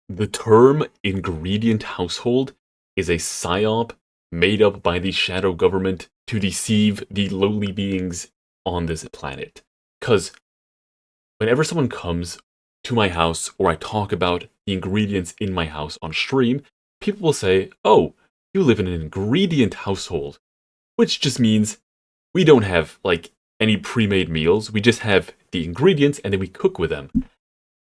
The term ingredient household is a psyop made up by the shadow government to deceive the lowly beings on this planet. Because whenever someone comes to my house or I talk about the ingredients in my house on stream, people will say, "Oh, you live in an ingredient household," which just means we don't have like any pre-made meals. We just have the ingredients and then we cook with them.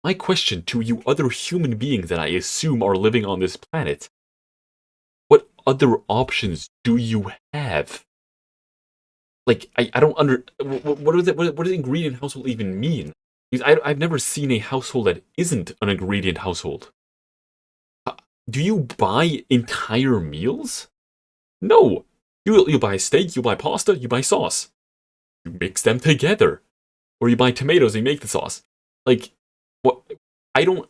My question to you other human beings that I assume are living on this planet, what other options do you have? Like, I don't what is it? What does ingredient household even mean? Because I've never seen a household that isn't an ingredient household. Uh, Do you buy entire meals? No. You buy steak, you buy pasta, you buy sauce. You mix them together. Or you buy tomatoes and you make the sauce. Like, what? I don't.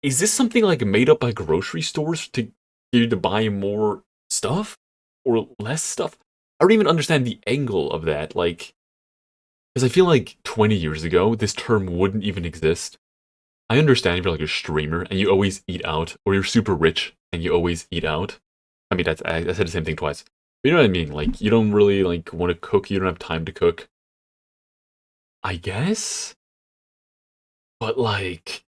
Is this something like made up by grocery stores to get you to buy more stuff or less stuff? I don't even understand the angle of that. Like, because I feel like 20 years ago, this term wouldn't even exist. I understand if you're like a streamer and you always eat out, or you're super rich and you always eat out. I mean, I said the same thing twice. But you know what I mean? Like, you don't really like want to cook. You don't have time to cook. I guess, but like,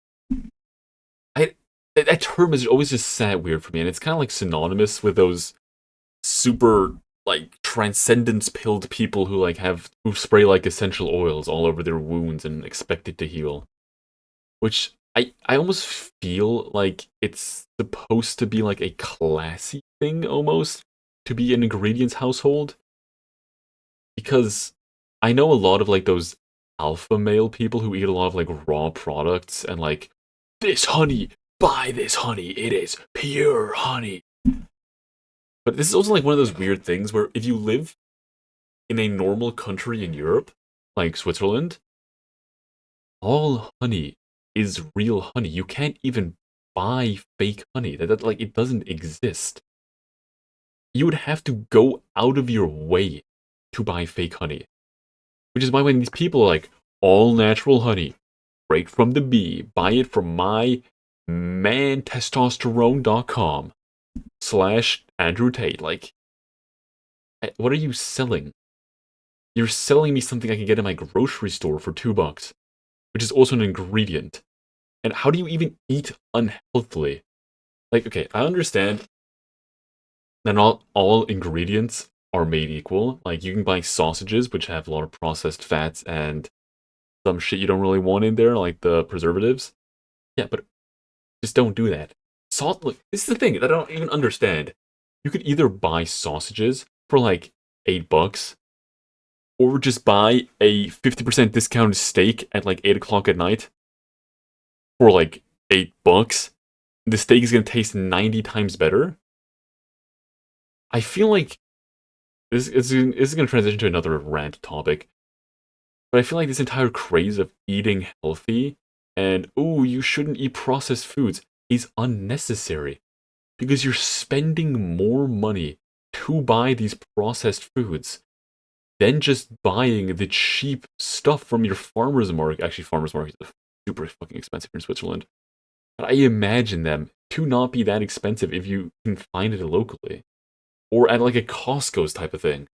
I that term is always just sat weird for me, and it's kind of like synonymous with those super like transcendence pilled people who like have who spray like essential oils all over their wounds and expect it to heal. Which I almost feel like it's supposed to be like a classy thing almost to be an ingredients household because I know a lot of like those alpha male people who eat a lot of like raw products and like this honey, buy this honey, it is pure honey. But this is also like one of those weird things where if you live in a normal country in Europe, like Switzerland, all honey is real honey. You can't even buy fake honey. That like it doesn't exist. You would have to go out of your way to buy fake honey. Which is why when these people are like all natural honey, straight from the bee, buy it from my mantestosterone.com slash Andrew Tate. Like, what are you selling? You're selling me something I can get in my grocery store for $2, which is also an ingredient. And how do you even eat unhealthily? Like, okay, I understand that not all ingredients are made equal. Like, you can buy sausages, which have a lot of processed fats and some shit you don't really want in there, like the preservatives. Yeah, but just don't do that. Salt, look, this is the thing that I don't even understand. You could either buy sausages for like $8, or just buy a 50% discounted steak at like 8 o'clock at night for like $8. The steak is gonna taste 90 times better. I feel like this is gonna transition to another rant topic, but I feel like this entire craze of eating healthy and oh, you shouldn't eat processed foods is unnecessary because you're spending more money to buy these processed foods than just buying the cheap stuff from your farmer's market. Actually, farmer's markets are super fucking expensive in Switzerland. But I imagine them to not be that expensive if you can find it locally. Or at like a Costco's type of thing.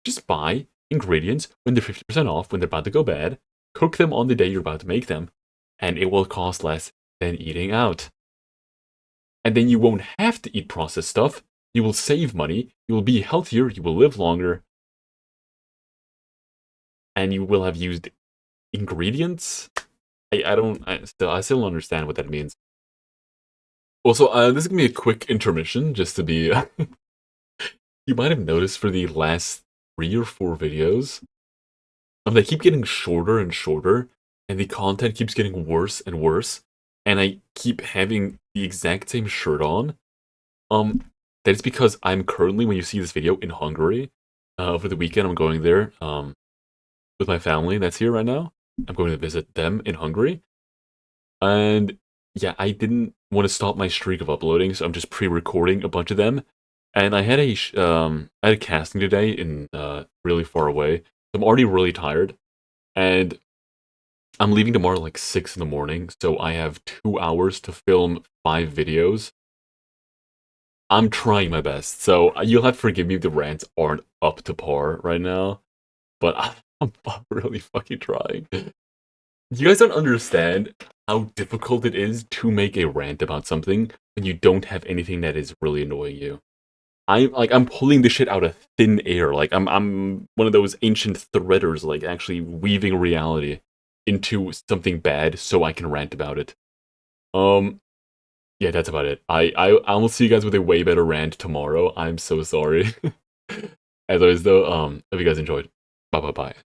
Just buy ingredients when they're 50% off, when they're about to go bad, cook them on the day you're about to make them, and it will cost less than eating out. And then you won't have to eat processed stuff. You will save money, you will be healthier, you will live longer, and you will have used ingredients. I still don't understand what that means. Also, this is gonna be a quick intermission, just to be. You might have noticed for the last 3 or 4 videos, they keep getting shorter and shorter, and the content keeps getting worse and worse, and I keep having the exact same shirt on. That is because I'm currently, when you see this video, in Hungary. Over the weekend, I'm going there with my family that's here right now. I'm going to visit them in Hungary, and yeah, I didn't want to stop my streak of uploading, so I'm just pre-recording a bunch of them. And I had a casting today in really far away. So I'm already really tired, and I'm leaving tomorrow like 6 in the morning, so I have 2 hours to film 5 videos. I'm trying my best, so you'll have to forgive me if the rants aren't up to par right now, but I'm really fucking trying. You guys don't understand how difficult it is to make a rant about something when you don't have anything that is really annoying you. I'm pulling this shit out of thin air. Like I'm one of those ancient threaders, like actually weaving reality into something bad so I can rant about it. Um yeah, that's about it. I will see you guys with a way better rant tomorrow. I'm so sorry. As always though, hope you guys enjoyed. Bye bye bye.